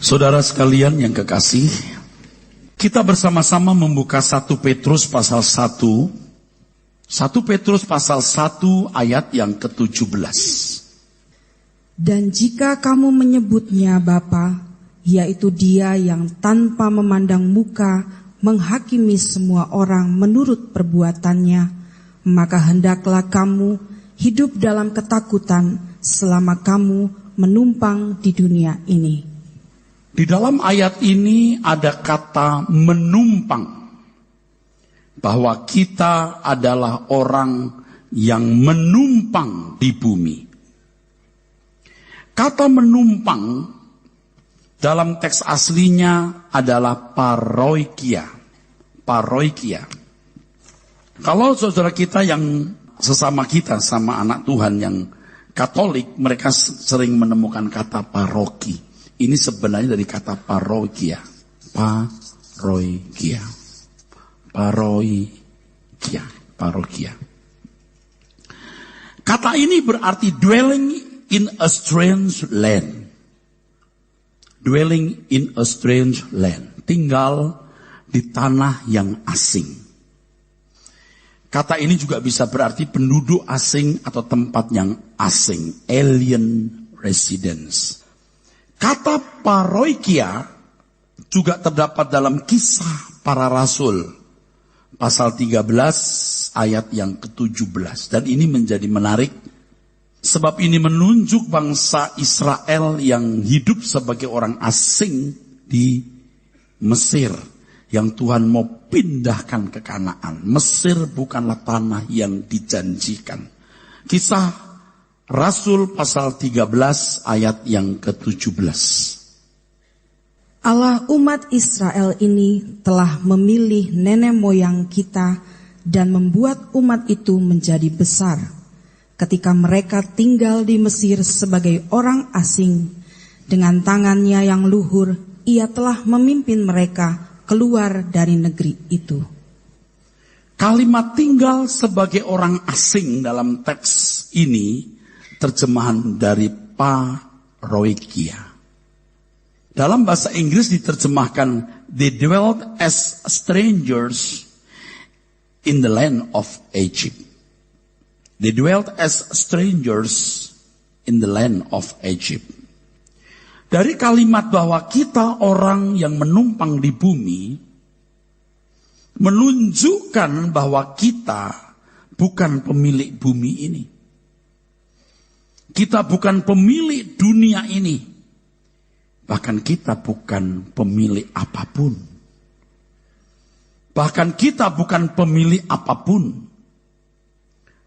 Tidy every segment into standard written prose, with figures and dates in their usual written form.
Saudara sekalian yang kekasih, kita bersama-sama membuka 1 Petrus pasal 1. 1 Petrus pasal 1 ayat yang ke-17. Dan jika kamu menyebutnya Bapa, yaitu Dia yang tanpa memandang muka menghakimi semua orang menurut perbuatannya, maka hendaklah kamu hidup dalam ketakutan selama kamu menumpang di dunia ini. Di dalam ayat ini ada kata menumpang, bahwa kita adalah orang yang menumpang di bumi. Kata menumpang dalam teks aslinya adalah paroikia. Paroikia. Kalau saudara kita yang sesama kita, sama anak Tuhan yang Katolik, mereka sering menemukan kata paroki. Ini sebenarnya dari kata paroikia. Paroikia. Paroikia. Parokia. Kata ini berarti dwelling in a strange land. Dwelling in a strange land. Tinggal di tanah yang asing. Kata ini juga bisa berarti penduduk asing atau tempat yang asing. Alien residence. Kata paroikia juga terdapat dalam Kisah Para Rasul pasal 13 ayat yang ke-17. Dan ini menjadi menarik sebab ini menunjuk bangsa Israel yang hidup sebagai orang asing di Mesir yang Tuhan mau pindahkan ke Kanaan. Mesir bukanlah tanah yang dijanjikan. Kisah Rasul pasal 13 ayat yang ke-17. Allah umat Israel ini telah memilih nenek moyang kita dan membuat umat itu menjadi besar. Ketika mereka tinggal di Mesir sebagai orang asing, dengan tangannya yang luhur, ia telah memimpin mereka keluar dari negeri itu. Kalimat tinggal sebagai orang asing dalam teks ini terjemahan dari paroikia. Dalam bahasa Inggris diterjemahkan, they dwelt as strangers in the land of Egypt. They dwelt as strangers in the land of Egypt. Dari kalimat bahwa kita orang yang menumpang di bumi, menunjukkan bahwa kita bukan pemilik bumi ini. Kita bukan pemilik dunia ini. Bahkan kita bukan pemilik apapun. Bahkan kita bukan pemilik apapun.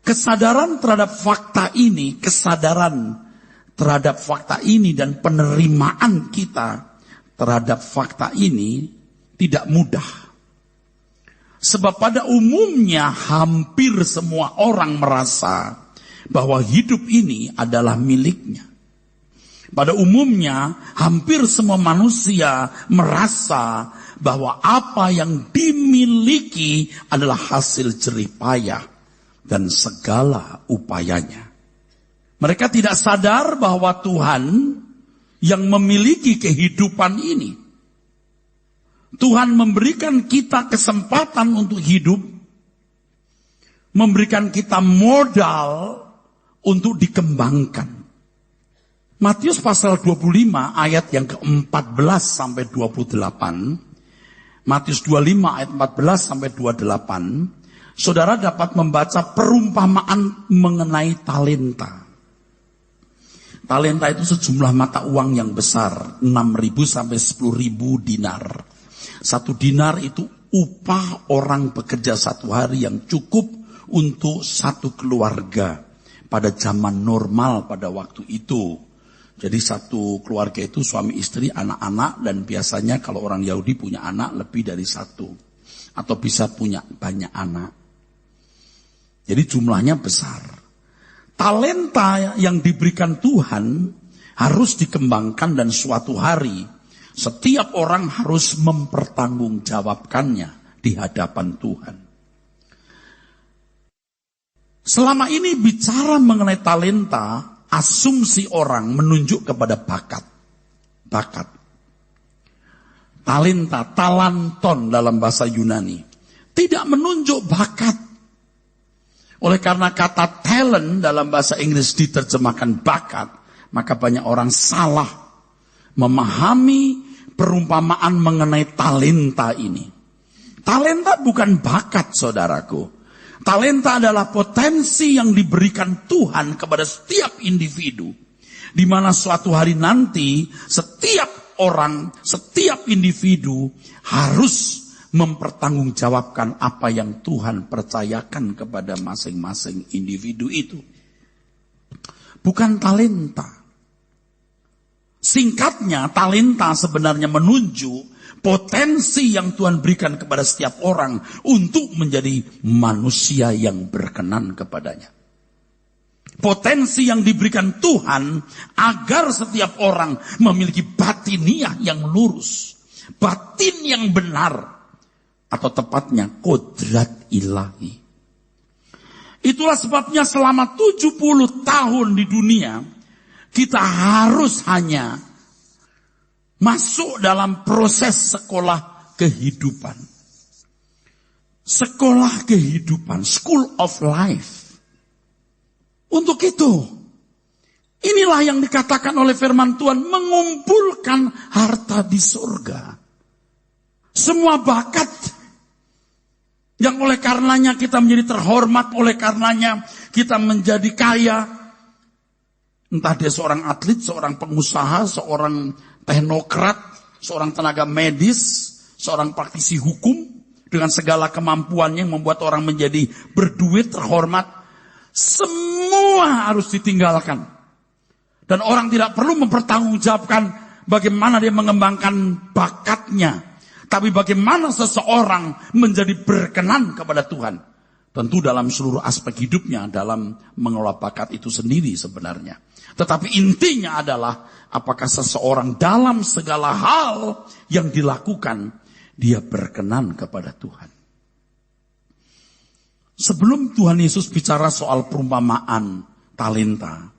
Kesadaran terhadap fakta ini, dan penerimaan kita terhadap fakta ini tidak mudah. Sebab pada umumnya hampir semua orang merasa bahwa hidup ini adalah miliknya. Pada umumnya, hampir semua manusia merasa bahwa apa yang dimiliki adalah hasil jerih payah dan segala upayanya. Mereka tidak sadar bahwa Tuhan yang memiliki kehidupan ini. Tuhan memberikan kita kesempatan untuk hidup, memberikan kita modal untuk dikembangkan. Matius pasal 25 ayat yang ke-14 sampai 28. Matius 25 ayat 14 sampai 28. Saudara dapat membaca perumpamaan mengenai talenta. Talenta itu sejumlah mata uang yang besar, 6.000 sampai 10.000 dinar. 1 dinar itu upah orang bekerja 1 hari yang cukup untuk 1 keluarga. Pada zaman normal pada waktu itu. Jadi 1 keluarga itu suami istri, anak-anak, dan biasanya kalau orang Yahudi punya anak lebih dari 1. Atau bisa punya banyak anak. Jadi jumlahnya besar. Talenta yang diberikan Tuhan harus dikembangkan dan suatu hari setiap orang harus mempertanggungjawabkannya di hadapan Tuhan. Selama ini bicara mengenai talenta, asumsi orang menunjuk kepada bakat. Bakat. Talenta, talanton dalam bahasa Yunani. Tidak menunjuk bakat. Oleh karena kata talent dalam bahasa Inggris diterjemahkan bakat, maka banyak orang salah memahami perumpamaan mengenai talenta ini. Talenta bukan bakat, saudaraku. Talenta adalah potensi yang diberikan Tuhan kepada setiap individu. Di mana suatu hari nanti setiap orang, setiap individu harus mempertanggungjawabkan apa yang Tuhan percayakan kepada masing-masing individu itu. Bukan talenta. Singkatnya, talenta sebenarnya menunjuk potensi yang Tuhan berikan kepada setiap orang untuk menjadi manusia yang berkenan kepadanya. Potensi yang diberikan Tuhan agar setiap orang memiliki batiniah yang lurus, batin yang benar, atau tepatnya kodrat ilahi. Itulah sebabnya selama 70 tahun di dunia, kita harus hanya masuk dalam proses sekolah kehidupan. Sekolah kehidupan, school of life. Untuk itu, inilah yang dikatakan oleh firman Tuhan, mengumpulkan harta di surga. Semua bakat yang oleh karenanya kita menjadi terhormat, oleh karenanya kita menjadi kaya. Entah dia seorang atlet, seorang pengusaha, seorang teknokrat, seorang tenaga medis, seorang praktisi hukum, dengan segala kemampuannya yang membuat orang menjadi berduit, terhormat. Semua harus ditinggalkan. Dan orang tidak perlu mempertanggungjawabkan bagaimana dia mengembangkan bakatnya. Tapi bagaimana seseorang menjadi berkenan kepada Tuhan. Tentu dalam seluruh aspek hidupnya, dalam mengelola bakat itu sendiri sebenarnya. Tetapi intinya adalah apakah seseorang dalam segala hal yang dilakukan, dia berkenan kepada Tuhan. Sebelum Tuhan Yesus bicara soal perumpamaan talenta,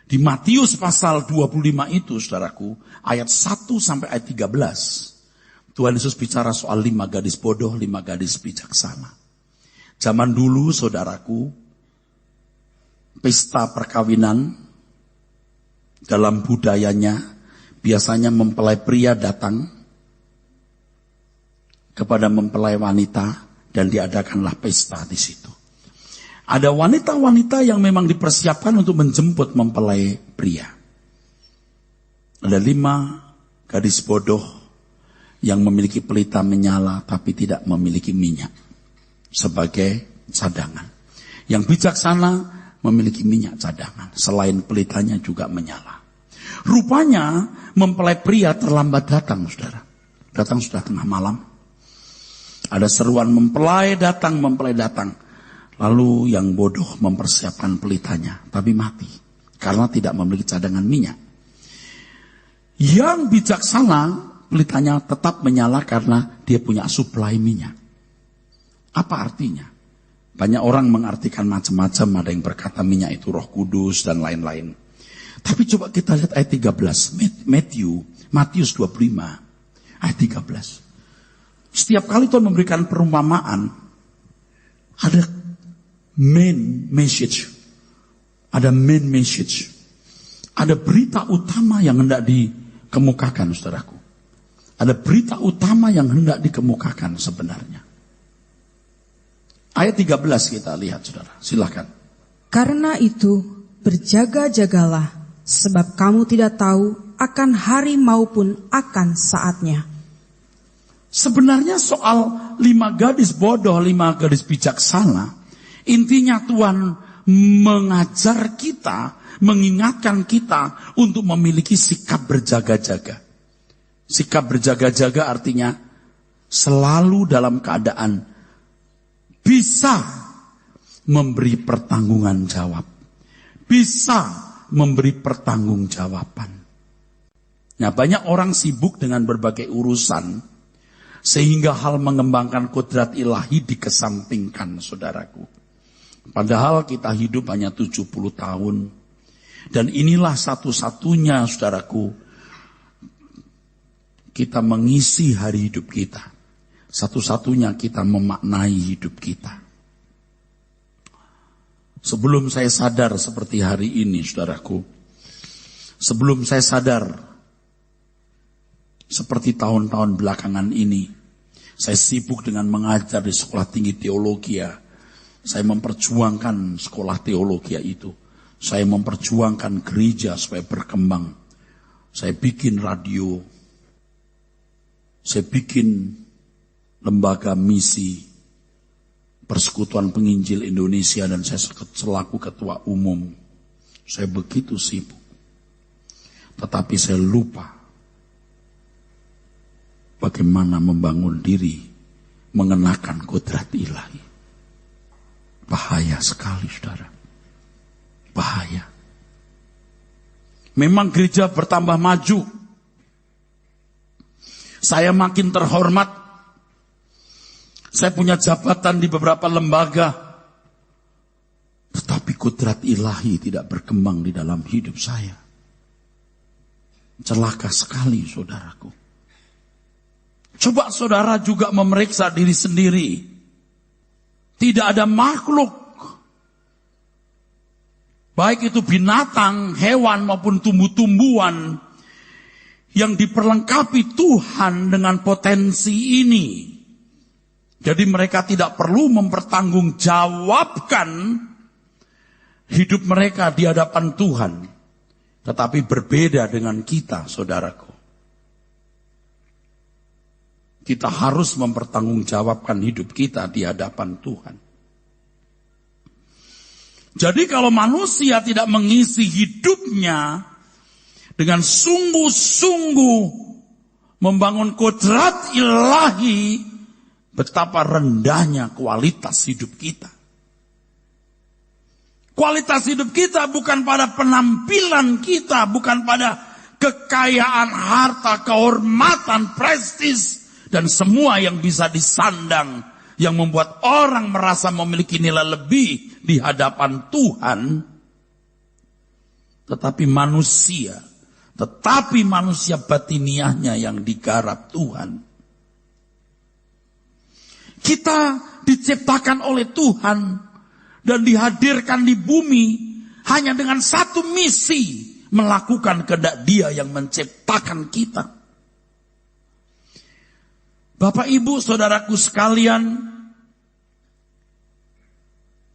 di Matius pasal 25 itu, saudaraku, ayat 1 sampai ayat 13, Tuhan Yesus bicara soal 5 gadis bodoh, 5 gadis bijaksana. Zaman dulu, saudaraku, pesta perkawinan dalam budayanya biasanya mempelai pria datang kepada mempelai wanita dan diadakanlah pesta di situ. Ada wanita-wanita yang memang dipersiapkan untuk menjemput mempelai pria. Ada 5 gadis bodoh yang memiliki pelita menyala tapi tidak memiliki minyak sebagai cadangan. Yang bijaksana memiliki minyak cadangan, selain pelitanya juga menyala. Rupanya mempelai pria terlambat datang, saudara. Datang sudah tengah malam. Ada seruan mempelai datang. Lalu yang bodoh mempersiapkan pelitanya, tapi mati karena tidak memiliki cadangan minyak. Yang bijaksana pelitanya tetap menyala karena dia punya suplai minyak. Apa artinya? Banyak orang mengartikan macam-macam, ada yang berkata minyak itu Roh Kudus dan lain-lain. Tapi coba kita lihat ayat 13, Matius 25, ayat 13. Setiap kali Tuhan memberikan perumpamaan, ada main message. Ada main message. Ada berita utama yang hendak dikemukakan, saudaraku. Ada berita utama yang hendak dikemukakan sebenarnya. Ayat 13 kita lihat, saudara. Silakan. Karena itu, berjaga-jagalah, sebab kamu tidak tahu akan hari maupun akan saatnya. Sebenarnya soal 5 gadis bodoh, 5 gadis bijaksana, intinya Tuhan mengajar kita, mengingatkan kita untuk memiliki sikap berjaga-jaga. Sikap berjaga-jaga artinya selalu dalam keadaan bisa memberi pertanggungan jawab. Bisa memberi pertanggungjawaban. Nah, banyak orang sibuk dengan berbagai urusan, sehingga hal mengembangkan kodrat ilahi dikesampingkan, saudaraku. Padahal kita hidup hanya 70 tahun. Dan inilah satu-satunya, saudaraku, kita mengisi hari hidup kita. Satu-satunya kita memaknai hidup kita. Sebelum saya sadar seperti hari ini, saudaraku, sebelum saya sadar seperti tahun-tahun belakangan ini, saya sibuk dengan mengajar di sekolah tinggi teologi. Saya memperjuangkan sekolah teologi itu. Saya memperjuangkan gereja supaya berkembang. Saya bikin radio. Saya bikin lembaga misi Persekutuan Penginjil Indonesia dan saya selaku ketua umum. Saya begitu sibuk. Tetapi saya lupa bagaimana membangun diri mengenakan kodrat ilahi. Bahaya sekali, saudara. Bahaya. Memang gereja bertambah maju. Saya makin terhormat. Saya punya jabatan di beberapa lembaga. Tetapi kodrat ilahi tidak berkembang di dalam hidup saya. Celaka sekali, saudaraku. Coba saudara juga memeriksa diri sendiri. Tidak ada makhluk, baik itu binatang, hewan maupun tumbuh-tumbuhan, yang diperlengkapi Tuhan dengan potensi ini. Jadi mereka tidak perlu mempertanggungjawabkan hidup mereka di hadapan Tuhan. Tetapi berbeda dengan kita, saudaraku. Kita harus mempertanggungjawabkan hidup kita di hadapan Tuhan. Jadi kalau manusia tidak mengisi hidupnya dengan sungguh-sungguh membangun kodrat ilahi, betapa rendahnya kualitas hidup kita. Kualitas hidup kita bukan pada penampilan kita, bukan pada kekayaan, harta, kehormatan, prestis, dan semua yang bisa disandang, yang membuat orang merasa memiliki nilai lebih di hadapan Tuhan. Tetapi manusia batiniahnya yang digarap Tuhan. Kita diciptakan oleh Tuhan dan dihadirkan di bumi hanya dengan satu misi, melakukan kehendak Dia yang menciptakan kita. Bapak, Ibu, saudaraku sekalian,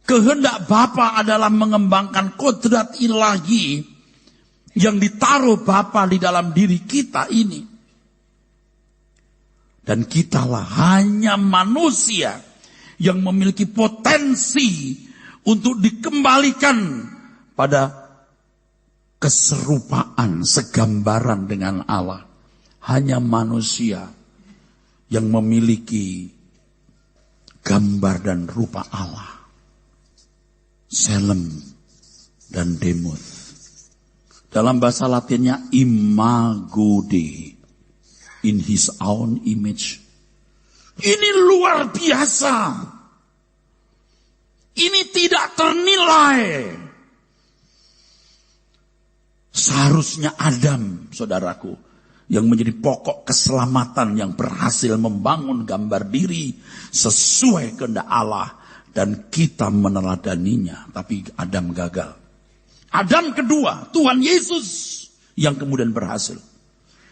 kehendak Bapa adalah mengembangkan kodrat ilahi yang ditaruh Bapa di dalam diri kita ini. Dan kitalah hanya manusia yang memiliki potensi untuk dikembalikan pada keserupaan, segambaran dengan Allah. Hanya manusia yang memiliki gambar dan rupa Allah. Selem dan Demuth. Dalam bahasa Latinnya imago Dei. In his own image. Ini luar biasa. Ini tidak ternilai. Seharusnya Adam, saudaraku, yang menjadi pokok keselamatan, yang berhasil membangun gambar diri sesuai kehendak Allah, dan kita meneladaninya. Tapi Adam gagal. Adam kedua, Tuhan Yesus, yang kemudian berhasil.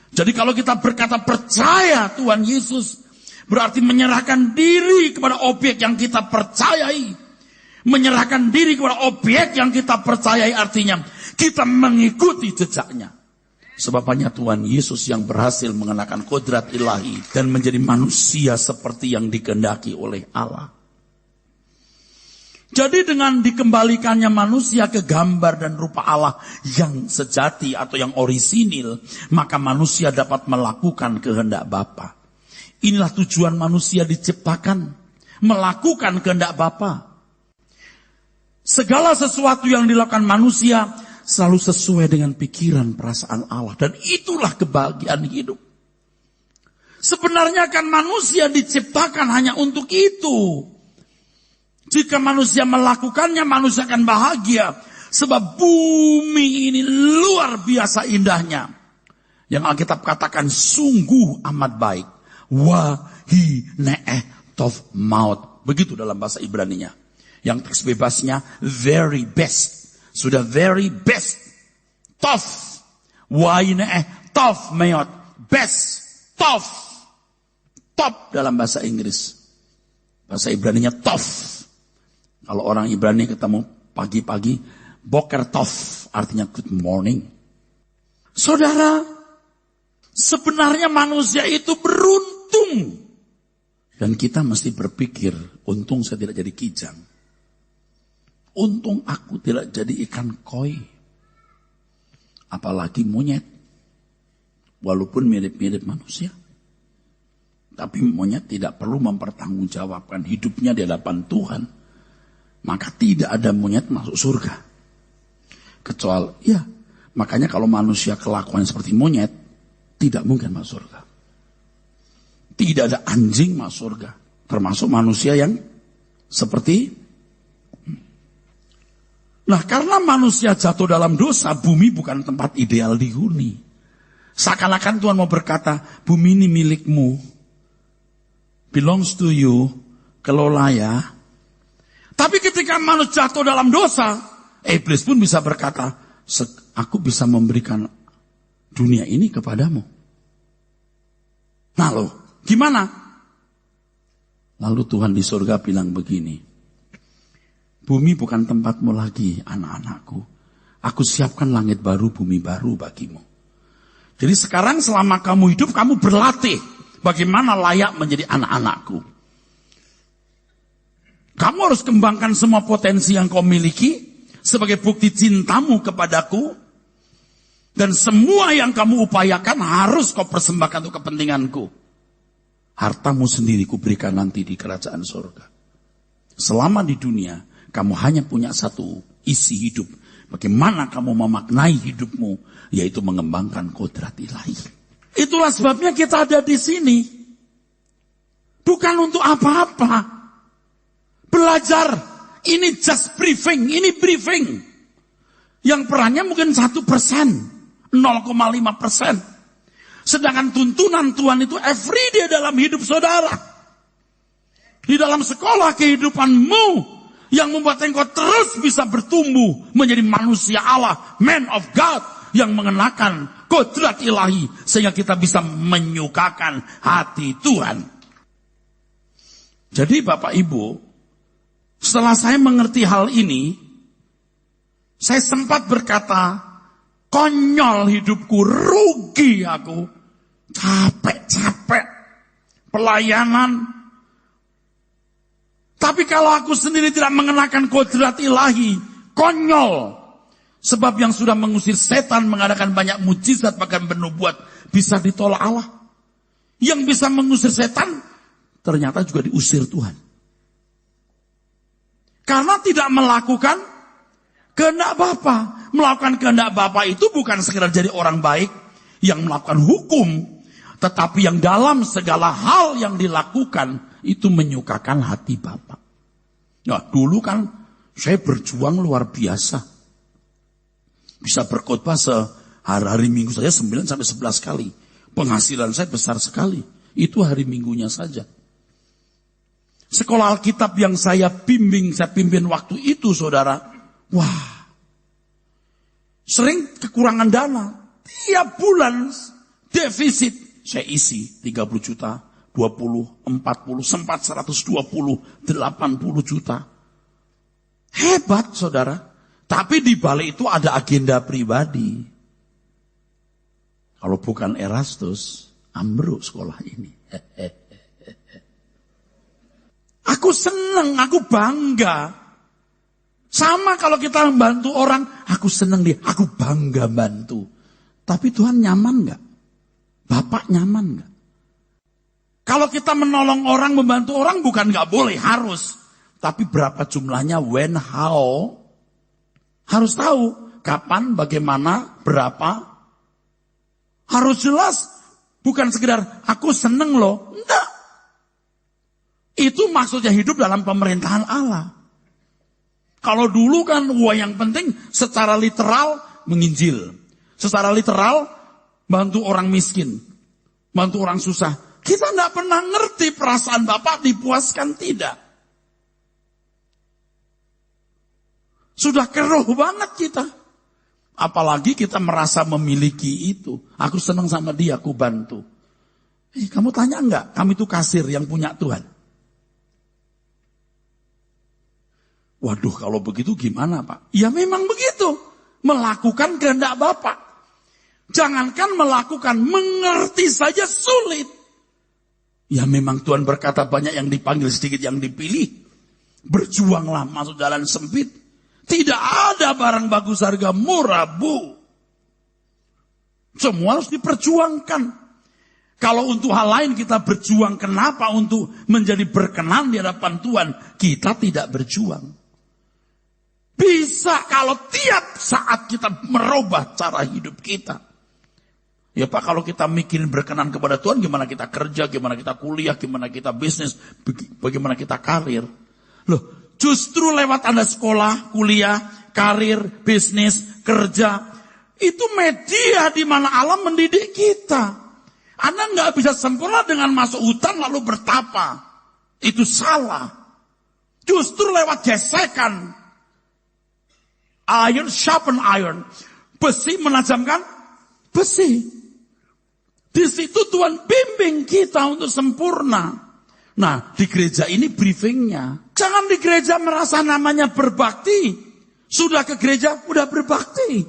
Jadi kalau kita berkata percaya Tuhan Yesus, berarti menyerahkan diri kepada objek yang kita percayai. Menyerahkan diri kepada objek yang kita percayai artinya kita mengikuti jejaknya. Sebab hanya Tuhan Yesus yang berhasil mengenakan kodrat ilahi dan menjadi manusia seperti yang dikehendaki oleh Allah. Jadi dengan dikembalikannya manusia ke gambar dan rupa Allah yang sejati atau yang orisinil, maka manusia dapat melakukan kehendak Bapa. Inilah tujuan manusia diciptakan, melakukan kehendak Bapa. Segala sesuatu yang dilakukan manusia selalu sesuai dengan pikiran perasaan Allah. Dan itulah kebahagiaan hidup. Sebenarnya kan manusia diciptakan hanya untuk itu. Jika manusia melakukannya, manusia akan bahagia. Sebab bumi ini luar biasa indahnya. Yang Alkitab katakan sungguh amat baik. Wahi ne'eh tov maut. Begitu dalam bahasa Ibraninya. Yang teks bebasnya very best. Sudah very best. Tov. Wahi ne'eh tov maut. Best. Tov. Top dalam bahasa Inggris. Bahasa Ibraninya tov. Kalau orang Ibrani ketemu pagi-pagi, boker tov. Artinya good morning. Saudara, sebenarnya manusia itu beruntung. Dan kita mesti berpikir, untung saya tidak jadi kijang. Untung aku tidak jadi ikan koi. Apalagi monyet. Walaupun mirip-mirip manusia. Tapi monyet tidak perlu mempertanggungjawabkan hidupnya di hadapan Tuhan. Maka tidak ada monyet masuk surga. Kecuali, ya, makanya kalau manusia kelakuan seperti monyet, tidak mungkin masuk surga. Tidak ada anjing masuk surga. Termasuk manusia yang seperti. Nah, karena manusia jatuh dalam dosa, bumi bukan tempat ideal dihuni. Seakan-akan Tuhan mau berkata, bumi ini milikmu. Belongs to you. Kelola ya. Tapi ketika manusia jatuh dalam dosa, iblis pun bisa berkata, aku bisa memberikan dunia ini kepadamu. Nah loh, gimana? Lalu Tuhan di surga bilang begini, bumi bukan tempatmu lagi, anak-anakku. Aku siapkan langit baru, bumi baru bagimu. Jadi sekarang selama kamu hidup, kamu berlatih bagaimana layak menjadi anak-anakku. Kamu harus kembangkan semua potensi yang kau miliki sebagai bukti cintamu kepadaku. Dan semua yang kamu upayakan harus kau persembahkan untuk kepentinganku. Hartamu sendiri kuberikan nanti di kerajaan surga. Selama di dunia, kamu hanya punya satu isi hidup. Bagaimana kamu memaknai hidupmu, yaitu mengembangkan kodrat ilahi. Itulah sebabnya kita ada di sini. Bukan untuk apa-apa. Belajar, ini just briefing, ini briefing. Yang perannya mungkin 1%, 0,5%. Sedangkan tuntunan Tuhan itu everyday dalam hidup saudara. Di dalam sekolah kehidupanmu, yang membuat engkau terus bisa bertumbuh menjadi manusia Allah, man of God, yang mengenakan kodrat ilahi, sehingga kita bisa menyukakan hati Tuhan. Jadi Bapak Ibu, setelah saya mengerti hal ini, saya sempat berkata, konyol hidupku, rugi aku, capek-capek, pelayanan. Tapi kalau aku sendiri tidak mengenakan kodrat ilahi, konyol. Sebab yang sudah mengusir setan, mengadakan banyak mujizat, bahkan bernubuat, bisa ditolak Allah. Yang bisa mengusir setan, ternyata juga diusir Tuhan. Karena tidak melakukan kehendak Bapa. Melakukan kehendak Bapa itu bukan sekedar jadi orang baik yang melakukan hukum, tetapi yang dalam segala hal yang dilakukan itu menyukakan hati Bapa. Nah, dulu kan saya berjuang luar biasa. Bisa berkhotbah sehari Minggu saja 9 sampai 11 kali. Penghasilan saya besar sekali. Itu hari Minggunya saja. Sekolah Alkitab yang saya pimpin waktu itu, saudara. Wah, sering kekurangan dana. Tiap bulan defisit. Saya isi 30 juta, 20, 40, sempat 120, 80 juta. Hebat, saudara. Tapi di balik itu ada agenda pribadi. Kalau bukan Erastus, ambruk sekolah ini. Aku senang, aku bangga. Sama kalau kita membantu orang, aku senang dia, aku bangga bantu. Tapi Tuhan nyaman gak? Bapak nyaman gak? Kalau kita menolong orang, membantu orang, bukan gak boleh, harus. Tapi berapa jumlahnya, when, how, harus tahu. Kapan, bagaimana, berapa. Harus jelas. Bukan sekedar, aku senang loh. Enggak. Itu maksudnya hidup dalam pemerintahan Allah. Kalau dulu kan, yang penting secara literal menginjil. Secara literal bantu orang miskin, bantu orang susah. Kita nggak pernah ngerti perasaan Bapak dipuaskan, tidak. Sudah keruh banget kita. Apalagi kita merasa memiliki itu. Aku senang sama dia, aku bantu. Kamu tanya enggak? Kami itu kasir yang punya Tuhan. Waduh, kalau begitu gimana Pak? Ya memang begitu. Melakukan kehendak Bapak. Jangankan melakukan, mengerti saja sulit. Ya memang Tuhan berkata banyak yang dipanggil, sedikit yang dipilih. Berjuanglah masuk jalan sempit. Tidak ada barang bagus harga murah, Bu. Semua harus diperjuangkan. Kalau untuk hal lain kita berjuang, kenapa untuk menjadi berkenan di hadapan Tuhan kita tidak berjuang? Bisa kalau tiap saat kita merubah cara hidup kita. Ya Pak, kalau kita mikirin berkenan kepada Tuhan, gimana kita kerja, gimana kita kuliah, gimana kita bisnis, bagaimana kita karir. Loh, justru lewat Anda sekolah, kuliah, karir, bisnis, kerja, itu media di mana Allah mendidik kita. Anda nggak bisa sempurna dengan masuk hutan lalu bertapa. Itu salah. Justru lewat gesekan. Iron sharpen iron. Besi menajamkan besi. Di situ Tuhan bimbing kita untuk sempurna. Nah, di gereja ini briefingnya. Jangan di gereja merasa namanya berbakti. Sudah ke gereja, udah berbakti.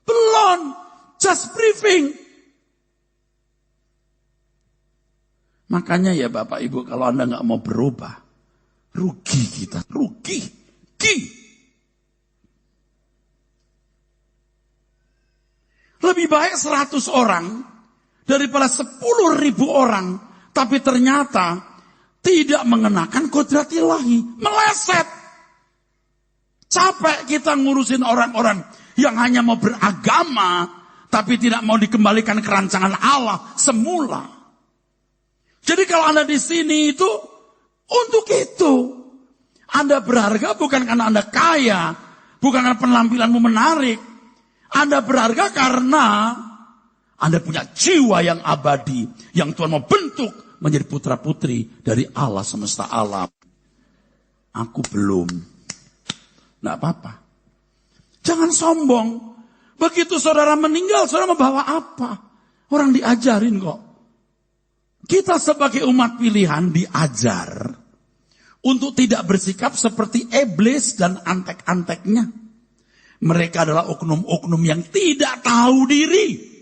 Belum. Just briefing. Makanya ya Bapak Ibu, kalau Anda nggak mau berubah, rugi kita, rugi. Lebih baik 100 orang daripada 10.000 orang, tapi ternyata tidak mengenakan kodrat ilahi, meleset. Capek kita ngurusin orang-orang yang hanya mau beragama, tapi tidak mau dikembalikan ke rancangan Allah semula. Jadi kalau Anda di sini itu untuk itu. Anda berharga bukan karena Anda kaya, bukan karena penampilanmu menarik. Anda berharga karena Anda punya jiwa yang abadi, yang Tuhan mau bentuk menjadi putra-putri dari Allah semesta alam. Aku belum. Nggak apa-apa. Jangan sombong. Begitu saudara meninggal, saudara membawa apa? Orang diajarin kok. Kita sebagai umat pilihan diajar untuk tidak bersikap seperti iblis dan antek-anteknya. Mereka adalah oknum-oknum yang tidak tahu diri.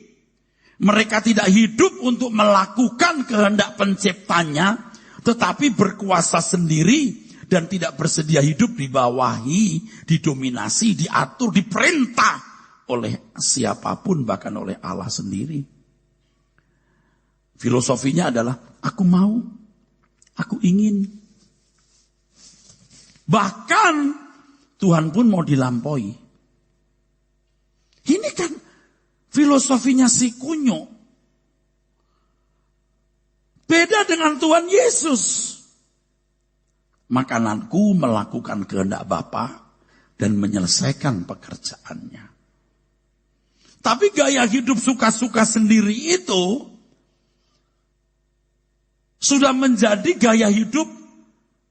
Mereka tidak hidup untuk melakukan kehendak penciptanya, tetapi berkuasa sendiri dan tidak bersedia hidup dibawahi, didominasi, diatur, diperintah oleh siapapun, bahkan oleh Allah sendiri. Filosofinya adalah, aku mau, aku ingin. Bahkan Tuhan pun mau dilampaui. Ini kan filosofinya si kunyuk. Beda dengan Tuhan Yesus. Makananku melakukan kehendak Bapa dan menyelesaikan pekerjaannya. Tapi gaya hidup suka-suka sendiri itu sudah menjadi gaya hidup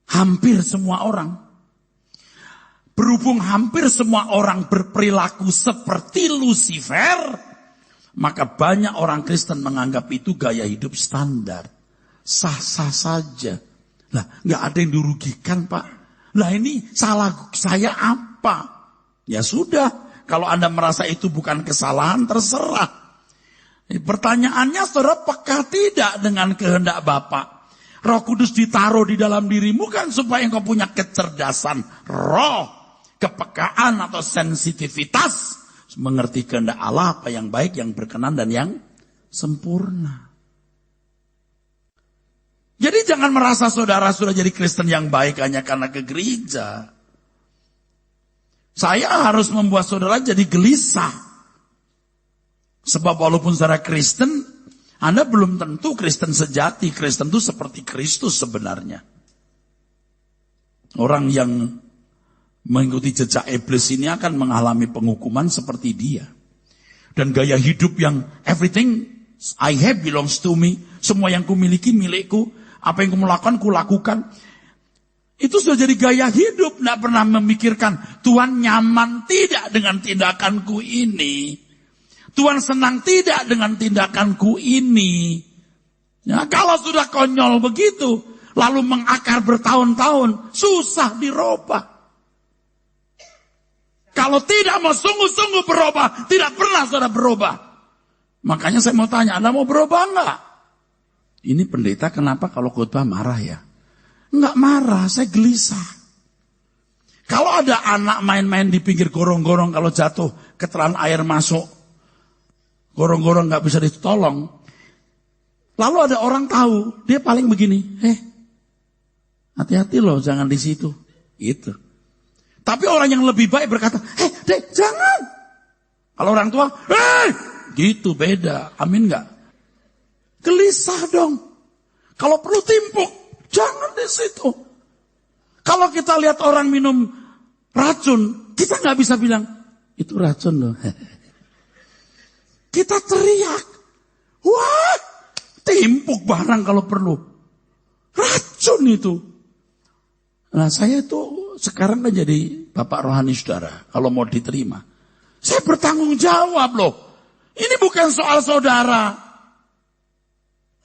hampir semua orang. Berhubung hampir semua orang berperilaku seperti Lucifer, maka banyak orang Kristen menganggap itu gaya hidup standar. Sah-sah saja. Lah, nggak ada yang dirugikan, Pak. Lah ini salah saya apa? Ya sudah, kalau Anda merasa itu bukan kesalahan, terserah. Pertanyaannya, saudara peka tidak dengan kehendak Bapa? Roh Kudus ditaruh di dalam dirimu kan supaya engkau punya kecerdasan roh, kepekaan atau sensitivitas, mengerti kehendak Allah, apa yang baik, yang berkenan, dan yang sempurna. Jadi jangan merasa saudara sudah jadi Kristen yang baik hanya karena ke gereja. Saya harus membuat saudara jadi gelisah. Sebab walaupun saudara Kristen, Anda belum tentu Kristen sejati. Kristen itu seperti Kristus sebenarnya. Orang yang mengikuti jejak iblis ini akan mengalami penghukuman seperti dia. Dan gaya hidup yang everything I have belongs to me. Semua yang kumiliki milikku. Apa yang kumelakukan, kulakukan. Itu sudah jadi gaya hidup. Tidak pernah memikirkan, Tuhan nyaman tidak dengan tindakanku ini. Tuhan senang tidak dengan tindakanku ini. Ya, kalau sudah konyol begitu, lalu mengakar bertahun-tahun, susah dirubah. Kalau tidak mau sungguh-sungguh berubah, tidak pernah saudara berubah. Makanya saya mau tanya, Anda mau berubah enggak? Ini pendeta kenapa kalau khotbah marah ya? Enggak marah, saya gelisah. Kalau ada anak main-main di pinggir gorong-gorong, kalau jatuh ketelan air masuk, gorong-gorong enggak bisa ditolong. Lalu ada orang tahu, dia paling begini, hati-hati loh, jangan di situ. Gitu. Tapi orang yang lebih baik berkata, dek, jangan. Kalau orang tua, gitu beda. Amin enggak? Gelisah dong. Kalau perlu timpuk, jangan di situ. Kalau kita lihat orang minum racun, kita nggak bisa bilang, itu racun loh. Kita teriak, wah, timpuk barang kalau perlu. Racun itu. Nah saya itu sekarang kan jadi bapak rohani saudara. Kalau mau diterima. Saya bertanggung jawab loh. Ini bukan soal saudara.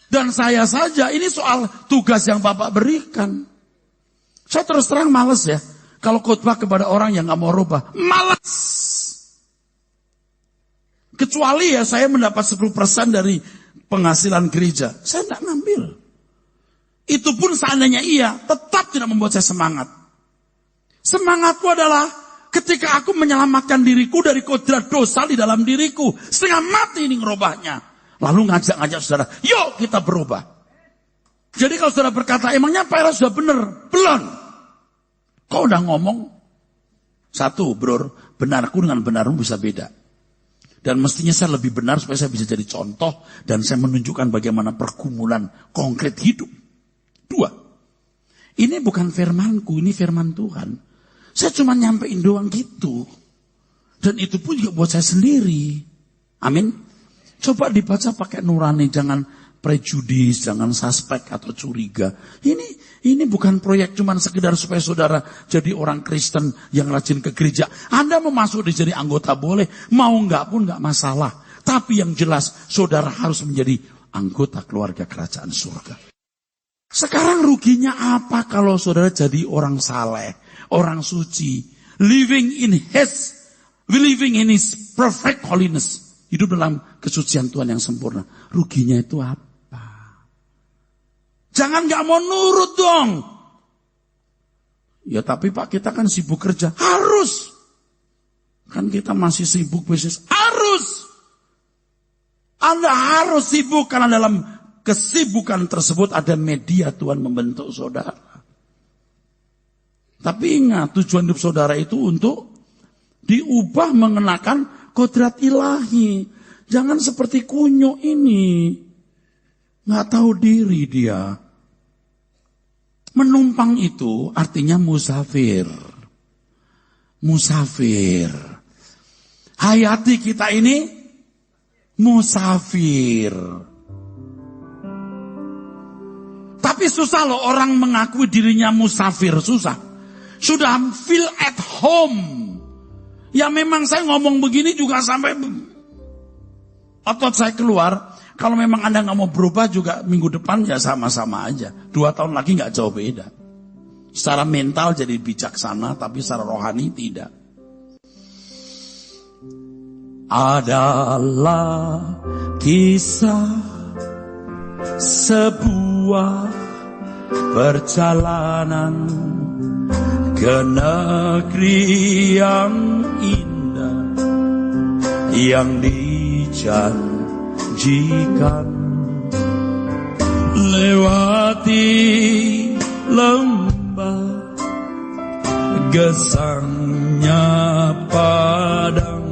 Dan saya saja. Ini soal tugas yang bapak berikan. Saya terus terang males ya. Kalau khotbah kepada orang yang gak mau rubah. Malas. Kecuali ya saya mendapat 10% dari penghasilan gereja. Saya tidak ngambil. Itu pun seandainya iya, tetap tidak membuat saya semangat. Semangatku adalah ketika aku menyelamatkan diriku dari kodrat dosa di dalam diriku. Setengah mati ini ngerubahnya. Lalu ngajak-ngajak saudara, yuk kita berubah. Jadi kalau saudara berkata, emangnya Pak Era sudah benar? Belum. Kau udah ngomong. Satu, bro, benarku dengan benarmu bisa beda. Dan mestinya saya lebih benar supaya saya bisa jadi contoh. Dan saya menunjukkan bagaimana pergumulan konkret hidup. Dua, ini bukan firmanku, ini firman Tuhan. Saya cuma nyampein doang gitu. Dan itu pun juga buat saya sendiri. Amin. Coba dibaca pakai nurani, jangan prejudis, jangan suspek atau curiga. Ini bukan proyek cuma sekedar supaya saudara jadi orang Kristen yang rajin ke gereja. Anda mau masuk jadi anggota boleh, mau enggak pun enggak masalah. Tapi yang jelas saudara harus menjadi anggota keluarga kerajaan surga. Sekarang ruginya apa kalau saudara jadi orang saleh, orang suci, living in his perfect holiness, hidup dalam kesucian Tuhan yang sempurna. Ruginya itu apa? Jangan gak mau nurut dong. Ya tapi Pak, kita kan sibuk kerja. Harus. Kan kita masih sibuk bisnis. Harus. Anda harus sibuk karena dalam kesibukan tersebut ada media Tuhan membentuk saudara. Tapi ingat, tujuan hidup saudara itu untuk diubah mengenakan kodrat ilahi. Jangan seperti kunyuk ini. Nggak tahu diri dia. Menumpang itu artinya musafir. Musafir. Hayati kita ini musafir. Tapi susah loh orang mengakui dirinya musafir, susah. Sudah feel at home. Ya memang saya ngomong begini juga sampai otot saya keluar. Kalau memang Anda nggak mau berubah juga minggu depan ya sama-sama aja. 2 tahun lagi nggak jauh beda. Secara mental jadi bijaksana, tapi secara rohani tidak. Adalah kisah sebuah perjalanan ke negeri yang indah yang dijanjikan, lewati lembah gesangnya padang,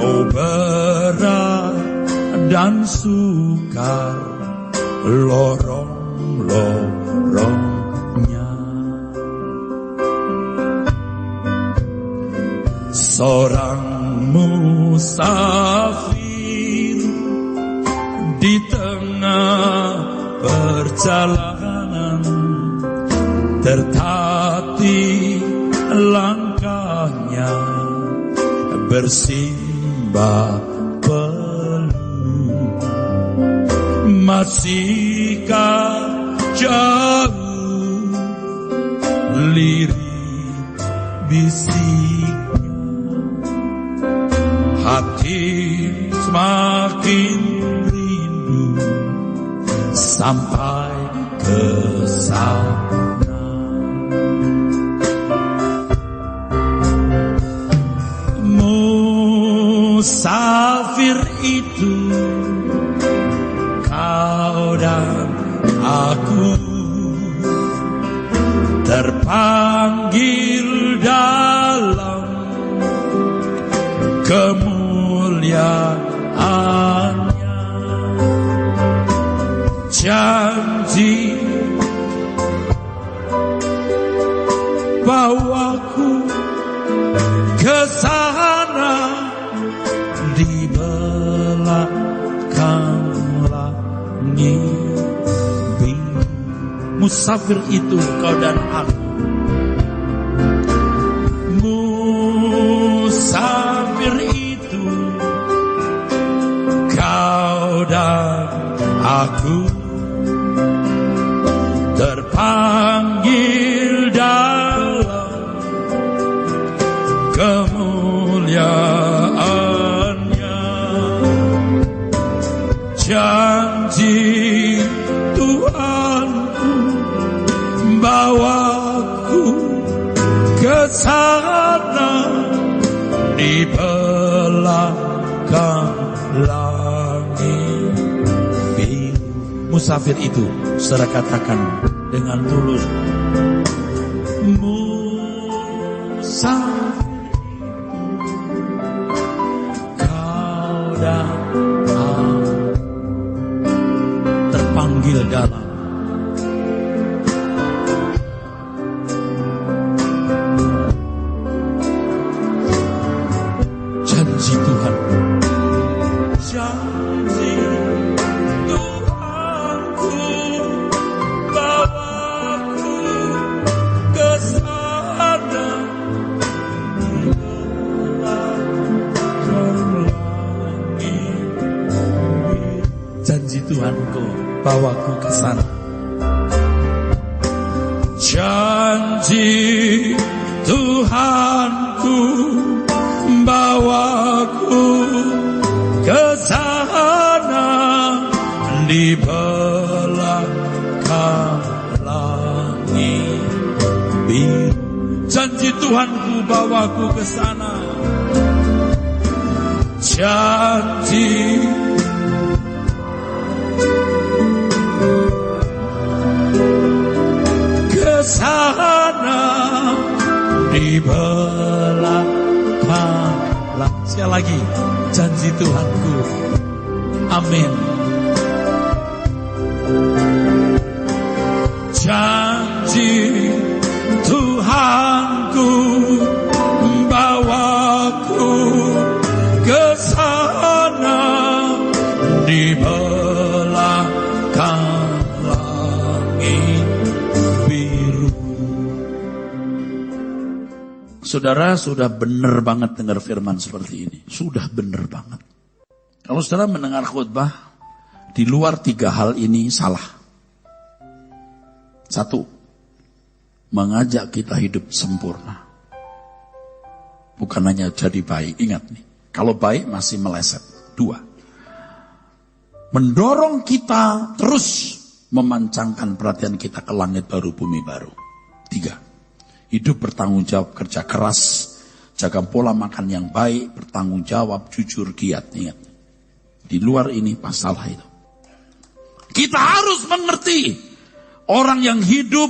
oh berat dan sukar lorong-lorongnya. Seorang musafir di tengah perjalanan, tertatih langkahnya, bersimbah peluh. Masihkah jauh lirik bisiknya, hati semakin rindu sampai ke sana. Musafir itu kau dan aku, terpanggil dalam kemuliaannya. Janji bawaku ke sana, di belakang langit biru. Musafir itu kau dan aku. Musafir itu kau dan aku, terpanggil dalam kemuliaannya. Janji Tuhanku bawaku ke sana, di belakang langit biru. Musafir itu, saudara katakan dengan tulus. Musafir kau dan aku, terpanggil dalam janji Tuhan. Janji Tuhanku bawaku ke sana, di belakang langit. Janji Tuhanku bawaku ke sana. Janji Tuhanku bawaku ke sana, di belakang langit biru. Janji Tuhanku bawaku ke sana. Janji ke sana, di belakang. Sekali lagi, janji Tuhanku. Amin. Janji Tuhanku bawaku ke sana, di belakang langit biru. Saudara sudah benar banget dengar firman seperti ini. Sudah benar banget. Kalau saudara mendengar khutbah, di luar 3 hal ini salah. 1, mengajak kita hidup sempurna. Bukan hanya jadi baik. Ingat nih, kalau baik masih meleset. 2, mendorong kita terus memancangkan perhatian kita ke langit baru, bumi baru. 3, hidup bertanggung jawab, kerja keras, jaga pola makan yang baik, bertanggung jawab, jujur, giat. Ingat, di luar ini masalah itu. Kita harus mengerti, orang yang hidup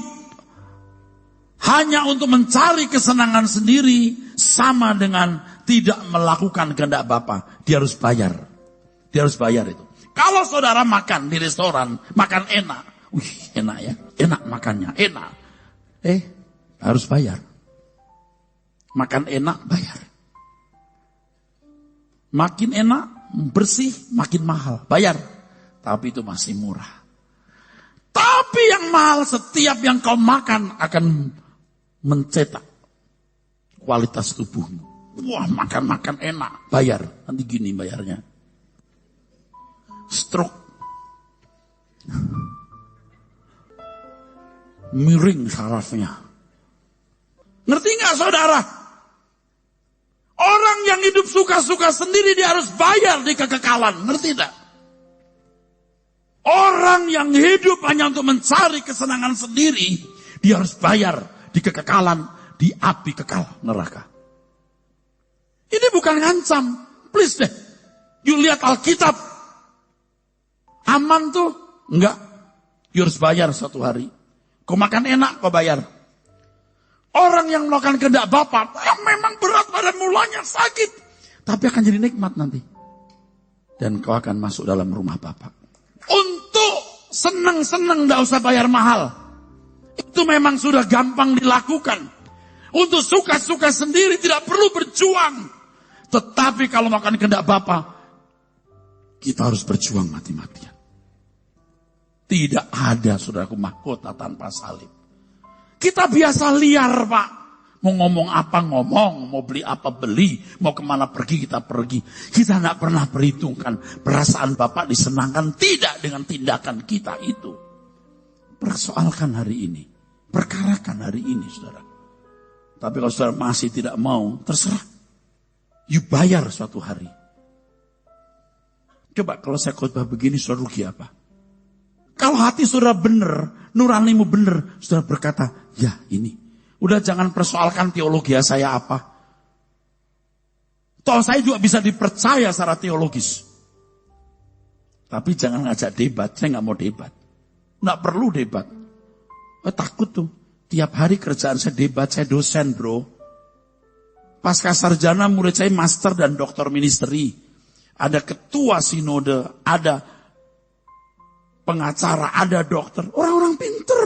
hanya untuk mencari kesenangan sendiri sama dengan tidak melakukan kehendak Bapa. Dia harus bayar. Dia harus bayar itu. Kalau saudara makan di restoran, makan enak. Wih, enak ya. Enak makannya, enak. Harus bayar. Makan enak, bayar. Makin enak, bersih, makin mahal. Bayar. Tapi itu masih murah. Tapi yang mahal, setiap yang kau makan akan mencetak kualitas tubuhmu. Wah, makan-makan enak. Bayar. Nanti gini bayarnya. Stroke. Miring sarafnya. Ngerti nggak saudara? Orang yang hidup suka-suka sendiri dia harus bayar di kekekalan. Ngerti tak? Orang yang hidup hanya untuk mencari kesenangan sendiri, dia harus bayar di kekekalan, di api kekal neraka. Ini bukan ngancam. Please deh. You lihat Alkitab. Aman tuh? Enggak. You harus bayar suatu hari. Kau makan enak, kau bayar. Orang yang melakukan kehendak Bapa, yang memang berat pada mulanya sakit. Tapi akan jadi nikmat nanti. Dan kau akan masuk dalam rumah Bapa. Untuk senang-senang tidak usah bayar mahal. Itu memang sudah gampang dilakukan. Untuk suka-suka sendiri tidak perlu berjuang. Tetapi kalau makan kehendak Bapa, kita harus berjuang mati-matian. Tidak ada, saudaraku, mahkota tanpa salib. Kita biasa liar, Pak. Mau ngomong apa ngomong, mau beli apa beli, mau kemana pergi kita pergi. Kita tidak pernah perhitungkan perasaan Bapak disenangkan tidak dengan tindakan kita itu. Persoalkan hari ini, perkarakan hari ini, saudara. Tapi kalau saudara masih tidak mau, terserah. You bayar suatu hari. Coba kalau saya khotbah begini, saudara rugi apa? Kalau hati saudara benar, nuranimu benar, saudara berkata, ya ini. Udah jangan persoalkan teologi saya apa. Toh saya juga bisa dipercaya secara teologis. Tapi jangan ngajak debat, saya gak mau debat. Gak perlu debat. Takut tuh. Tiap hari kerjaan saya debat, saya dosen bro. Pasca sarjana murid saya master dan doktor ministeri. Ada ketua sinode, ada pengacara, ada dokter. Orang-orang pinter.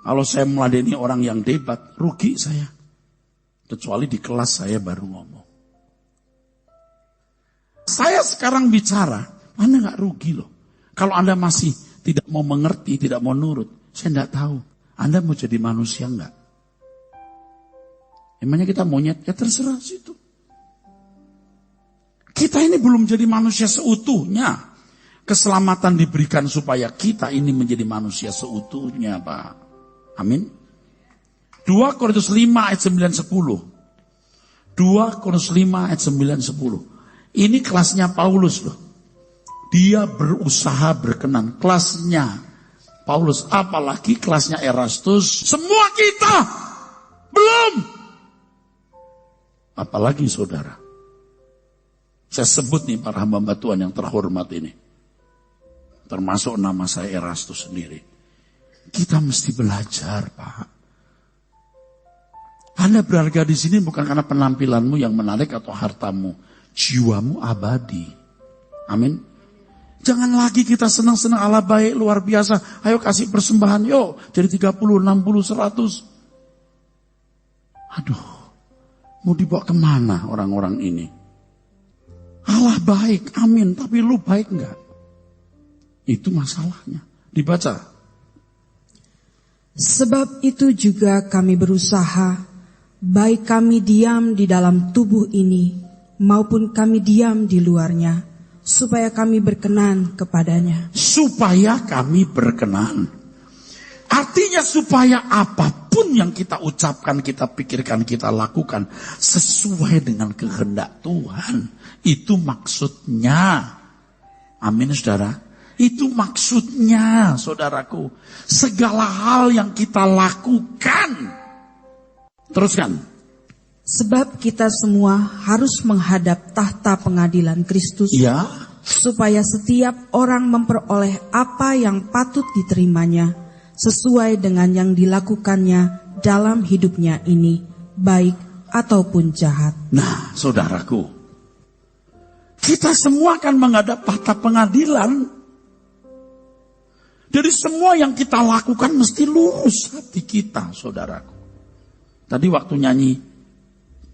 Kalau saya meladeni orang yang debat, rugi saya. Kecuali di kelas saya baru ngomong. Saya sekarang bicara, Anda gak rugi loh. Kalau Anda masih tidak mau mengerti, tidak mau nurut, saya gak tahu. Anda mau jadi manusia gak? Emangnya kita monyet? Ya terserah situ. Kita ini belum jadi manusia seutuhnya. Keselamatan diberikan supaya kita ini menjadi manusia seutuhnya, Pak. Amin. 2 Korintus 5 ayat 9-10. 2 Korintus 5 ayat 9-10. Ini kelasnya Paulus loh. Dia berusaha berkenan. Kelasnya Paulus, apalagi kelasnya Erastus. Semua kita belum. Apalagi saudara. Saya sebut nih para hamba Tuhan yang terhormat ini. Termasuk nama saya Erastus sendiri. Kita mesti belajar, Pak. Anda berharga di sini bukan karena penampilanmu yang menarik atau hartamu. Jiwamu abadi. Amin. Jangan lagi kita senang-senang Allah baik, luar biasa. Ayo kasih persembahan, yuk. Jadi 30, 60, 100. Aduh. Mau dibawa kemana orang-orang ini? Allah baik, amin. Tapi lu baik enggak? Itu masalahnya. Dibaca. Sebab itu juga kami berusaha, baik kami diam di dalam tubuh ini, maupun kami diam di luarnya, supaya kami berkenan kepadanya. Supaya kami berkenan. Artinya supaya apapun yang kita ucapkan, kita pikirkan, kita lakukan sesuai dengan kehendak Tuhan. Itu maksudnya. Amin, saudara. Itu maksudnya, saudaraku. Segala hal yang kita lakukan. Teruskan. Sebab kita semua harus menghadap tahta pengadilan Kristus. Ya. Supaya setiap orang memperoleh apa yang patut diterimanya, sesuai dengan yang dilakukannya dalam hidupnya ini, baik ataupun jahat. Nah, saudaraku, kita semua akan menghadap tahta pengadilan. Jadi semua yang kita lakukan mesti lurus hati kita, saudaraku. Tadi waktu nyanyi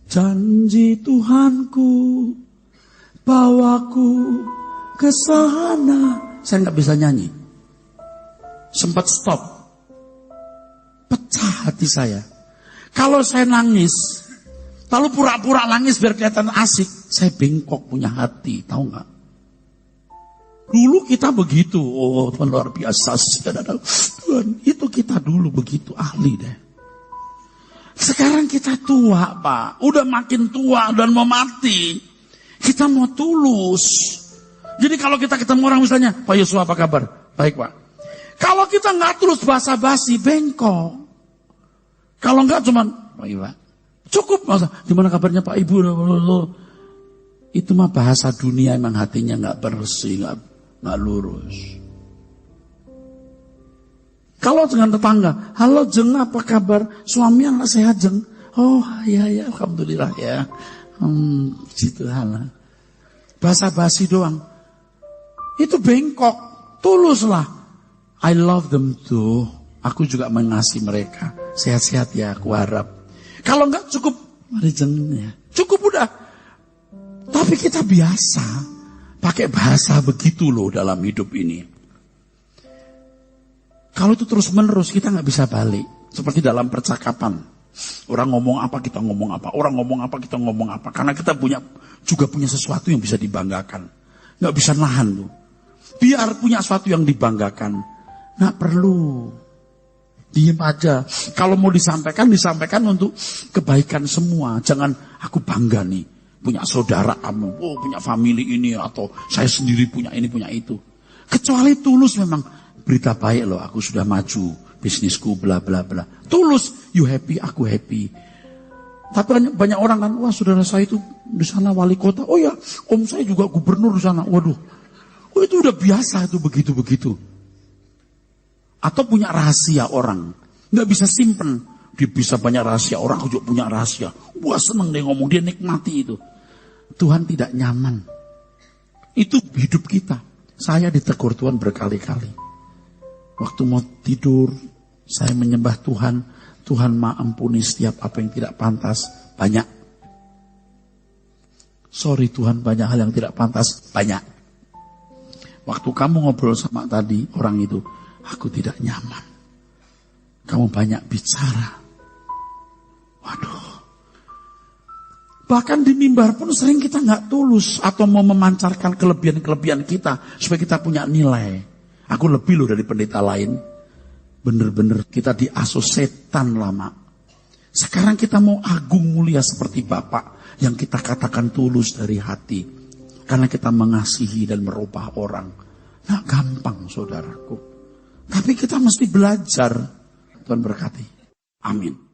Janji Tuhanku bawaku ke sana. Saya nggak bisa nyanyi. Sempat stop. Pecah hati saya. Kalau saya nangis, lalu pura-pura nangis biar kelihatan asik, saya bengkok punya hati, tahu nggak? Dulu kita begitu, oh Tuhan luar biasa, Tuhan itu kita dulu begitu ahli deh. Sekarang kita tua Pak, udah makin tua dan mau mati, kita mau tulus. Jadi kalau kita ketemu orang misalnya, Pak Yosua apa kabar? Baik Pak. Kalau kita nggak tulus basa-basi, bengkok. Kalau enggak cuman, Pak Iwa, cukup masa, gimana kabarnya Pak Ibu? Itu mah bahasa dunia, emang hatinya nggak bersih, nggak lurus. Kalau dengan tetangga, halo Jeng apa kabar? Suami yang nggak sehat Jeng? Oh ya alhamdulillah ya. Gitu hal. Basa-basi doang. Itu bengkok, tuluslah. I love them too. Aku juga mengasihi mereka. Sehat-sehat ya, aku harap. Kalau enggak cukup, mari Jeng ya. Cukup udah. Tapi kita biasa pakai bahasa begitu loh dalam hidup ini. Kalau itu terus menerus kita nggak bisa balik. Seperti dalam percakapan. Orang ngomong apa kita ngomong apa. Orang ngomong apa kita ngomong apa. Karena kita juga punya sesuatu yang bisa dibanggakan. Nggak bisa nahan tuh. Biar punya sesuatu yang dibanggakan. Nggak perlu. Diem aja. Kalau mau disampaikan untuk kebaikan semua. Jangan aku bangga nih. Punya saudara, punya family ini. Atau saya sendiri punya ini, punya itu. Kecuali tulus memang. Berita baik loh, aku sudah maju. Bisnisku bla bla bla. Tulus, you happy, aku happy. Tapi banyak orang kan, wah saudara saya itu di sana wali kota. Oh ya, om saya juga gubernur di sana. Waduh. Oh itu udah biasa itu begitu-begitu. Atau punya rahasia orang. Nggak bisa simpen. Dia bisa banyak rahasia. Orang juga punya rahasia. Wah seneng dia ngomong. Dia nikmati itu. Tuhan tidak nyaman. Itu hidup kita. Saya ditegur Tuhan berkali-kali. Waktu mau tidur. Saya menyembah Tuhan. Tuhan ampuni setiap apa yang tidak pantas. Banyak. Sorry Tuhan, banyak hal yang tidak pantas. Banyak. Waktu kamu ngobrol sama tadi orang itu. Aku tidak nyaman. Kamu banyak bicara. Waduh. Bahkan di mimbar pun sering kita nggak tulus. Atau mau memancarkan kelebihan-kelebihan kita. Supaya kita punya nilai. Aku lebih loh dari pendeta lain. Bener-bener kita diasuh setan lama. Sekarang kita mau agung mulia seperti Bapak. Yang kita katakan tulus dari hati. Karena kita mengasihi dan merubah orang. Nggak gampang saudaraku. Tapi kita mesti belajar. Tuhan berkati. Amin.